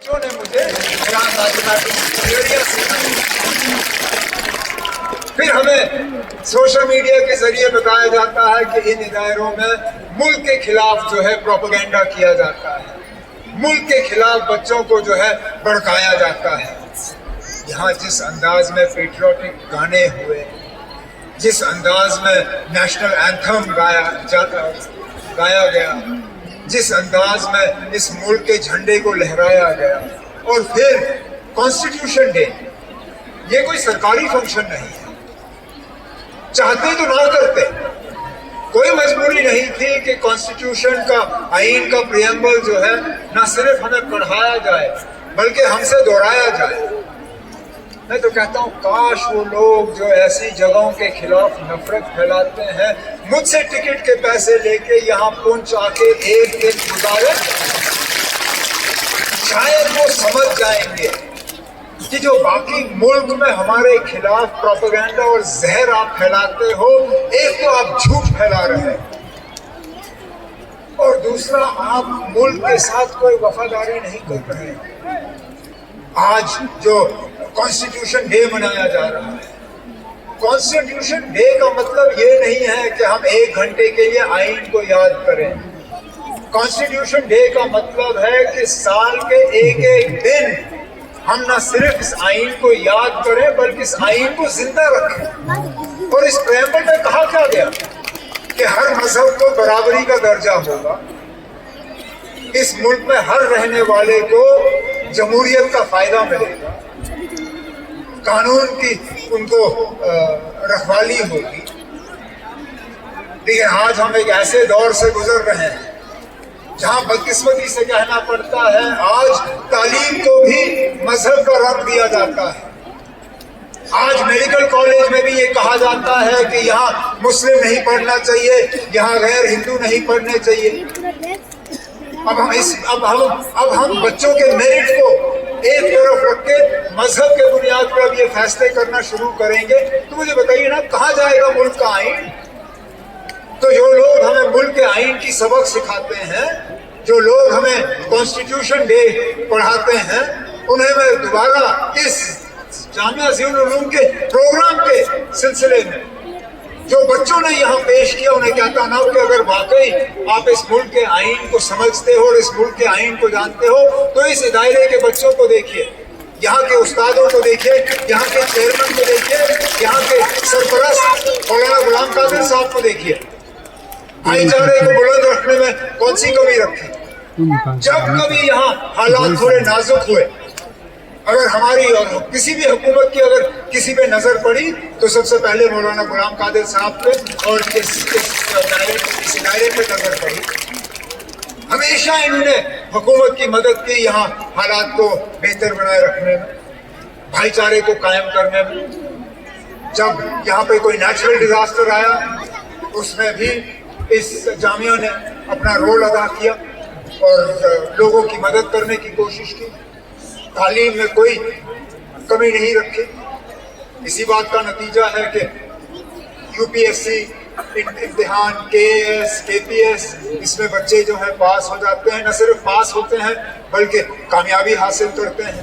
نے مجھے پھر ہمیں سوشل میڈیا کے ذریعے بتایا جاتا ہے کہ ان اداروں میں ملک کے خلاف جو ہے پروپیگنڈا کیا جاتا ہے، ملک کے خلاف بچوں کو جو ہے بھڑکایا جاتا ہے۔ یہاں جس انداز میں پیٹریوٹک گانے ہوئے، جس انداز میں نیشنل اینتھم گایا گیا، جس انداز میں اس ملک کے جھنڈے کو لہرایا گیا، اور پھر کانسٹیٹیوشن ڈے، یہ کوئی سرکاری فنکشن نہیں ہے، چاہتے تو نہ کرتے، کوئی مجبوری نہیں تھی کہ کانسٹیٹیوشن کا آئین کا پریمبل جو ہے نہ صرف ہمیں پڑھایا جائے بلکہ ہم سے دہرایا جائے۔ میں تو کہتا ہوں کاش وہ لوگ جو ایسی جگہوں کے خلاف نفرت پھیلاتے ہیں مجھ سے ٹکٹ کے پیسے لے کے یہاں پہنچ آ کے ایک دن گزارے، شاید وہ سمجھ جائیں گے کہ جو باقی ملک میں ہمارے خلاف پروپیگنڈا اور زہر آپ پھیلاتے ہو، ایک تو آپ جھوٹ پھیلا رہے ہیں اور دوسرا آپ ملک کے ساتھ کوئی وفاداری نہیں کر رہے۔ آج جو کانسٹیٹیوشن ڈے منایا جا رہا ہے، کانسٹیٹیوشن ڈے کا مطلب یہ نہیں ہے کہ ہم 1 گھنٹے کے لیے آئین کو یاد کریں۔ کانسٹیٹیوشن ڈے کا مطلب ہے کہ سال کے ایک ایک دن ہم نہ صرف اس آئین کو یاد کریں بلکہ اس آئین کو زندہ رکھیں۔ اور اس پریمبل میں کہا کیا گیا کہ ہر مذہب کو برابری کا درجہ ہوگا، اس ملک میں ہر رہنے والے کو جمہوریت کا فائدہ ملے گا، قانون کی ان کو رکھوالی ہوگی۔ لیکن آج ہم ایک ایسے دور سے گزر رہے ہیں جہاں بدقسمتی سے کہنا پڑتا ہے آج تعلیم کو بھی مذہب کا رنگ دیا جاتا ہے۔ آج میڈیکل کالج میں بھی یہ کہا جاتا ہے کہ یہاں مسلم نہیں پڑھنا چاہیے، یہاں غیر ہندو نہیں پڑھنے چاہیے۔ اب ہم بچوں کے میرٹ کو ایک طرف رکھ کے مذہب کے بنیاد پر اب یہ فیصلے کرنا شروع کریں گے، تو مجھے بتائیے نا کہاں جائے گا ملک کا آئین؟ تو جو لوگ ہمیں ملک کے آئین کی سبق سکھاتے ہیں، جو لوگ ہمیں کانسٹیٹیوشن ڈے پڑھاتے ہیں، انہیں میں دوبارہ اس جامعہ ضیاء العلوم کے پروگرام کے سلسلے میں جو بچوں نے یہاں پیش کیا انہیں کہتا ہوں کہ اگر واقعی آپ اس ملک کے آئین کو سمجھتے ہو اور اس ملک کے آئین کو جانتے ہو تو اس دائرے کے بچوں کو دیکھیے، یہاں کے استادوں کو دیکھیے، یہاں کے چیئرمین کو دیکھیے، یہاں کے سرپرست مولانا غلام قادر صاحب کو دیکھیے، بھائی چارے کو بلند رکھنے میں کون سی کمی رکھی؟ جب کبھی یہاں حالات تھوڑے نازک ہوئے، اگر ہماری اور کسی بھی حکومت کی اگر کسی پہ نظر پڑی تو سب سے پہلے مولانا غلام قادر صاحب پہ اور اس دائرے پہ نظر پڑی۔ ہمیشہ انہوں نے حکومت کی مدد کی یہاں حالات کو بہتر بنائے رکھنے میں، بھائی چارے کو قائم کرنے میں۔ جب یہاں پہ کوئی نیچرل ڈیزاسٹر آیا اس میں بھی اس جامعہ نے اپنا رول ادا کیا اور لوگوں کی مدد کرنے کی کوشش کی، تعلیم میں کوئی کمی نہیں رکھی۔ اسی بات کا نتیجہ ہے کہ UPSC امتحان KS KPS اس میں بچے جو ہیں پاس ہو جاتے ہیں، نہ صرف پاس ہوتے ہیں بلکہ کامیابی حاصل کرتے ہیں۔